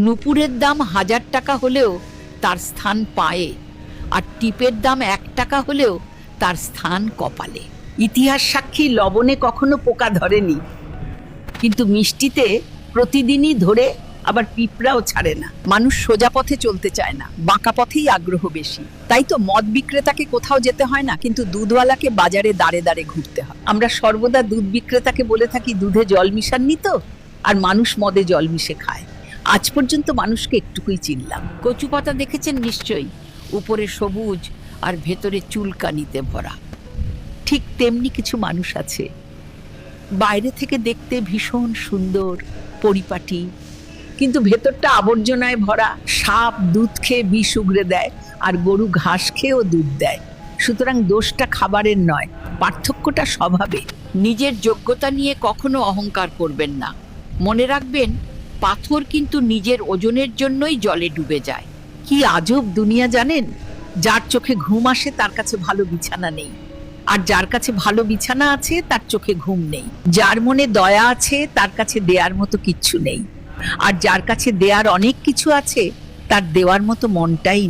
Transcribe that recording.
নুপুরের দাম 1000 টাকা হলেও তার স্থান পায়ে, আর টিপের দাম 1 টাকা হলেও তার স্থান কপালে। ইতিহাস সাক্ষী লবণে কখনো পোকা ধরেনি, কিন্তু মিষ্টিতে প্রতিদিনই ধরে, আবার পিঁপড়াও ছাড়ে না। মানুষ সোজা পথে চলতে চায় না, বাঁকা পথেই আগ্রহ বেশি। তাই তো মদ বিক্রেতাকে কোথাও যেতে হয় না, কিন্তু দুধওয়ালাকে বাজারে দাঁড়ে দাঁড়ে ঘুরতে হয়। আমরা সর্বদা দুধ বিক্রেতাকে বলে থাকি দুধে জল মিশাননি তো, আর মানুষ মদে জল মিশে খায়। আজ পর্যন্ত মানুষকে একটুকুই চিনলাম। কচু পাতা দেখেছেন নিশ্চয়ই, উপরে সবুজ আর ভেতরে চুলকানিতে ভরা। ঠিক তেমনি কিছু মানুষ আছে, বাইরে থেকে দেখতে ভীষণ সুন্দর, পরিপাটি, কিন্তু ভেতরটা আবর্জনায় ভরা। সাপ দুধ খেয়ে বিষ উগরে দেয়, আর গরু ঘাস খেয়েও দুধ দেয়। সুতরাং দোষটা খাবারের নয়, পার্থক্যটা স্বভাবে। নিজের যোগ্যতা নিয়ে কখনো অহংকার করবেন না। মনে রাখবেন, পাথর কিন্তু নিজের ওজনের জন্যই জলে ডুবে যায়। কি আজব দুনিয়া জানেন! যার চোখে ঘুম আসে তার কাছে ভালো বিছানা নেই, আর যার কাছে ভালো বিছানা আছে তার চোখে ঘুম নেই। যার মনে দয়া আছে তার কাছে দেয়ার মতো কিচ্ছু নেই, আর যার কাছে দেয়ার অনেক কিছু আছে তার দেওয়ার মতো মনটাই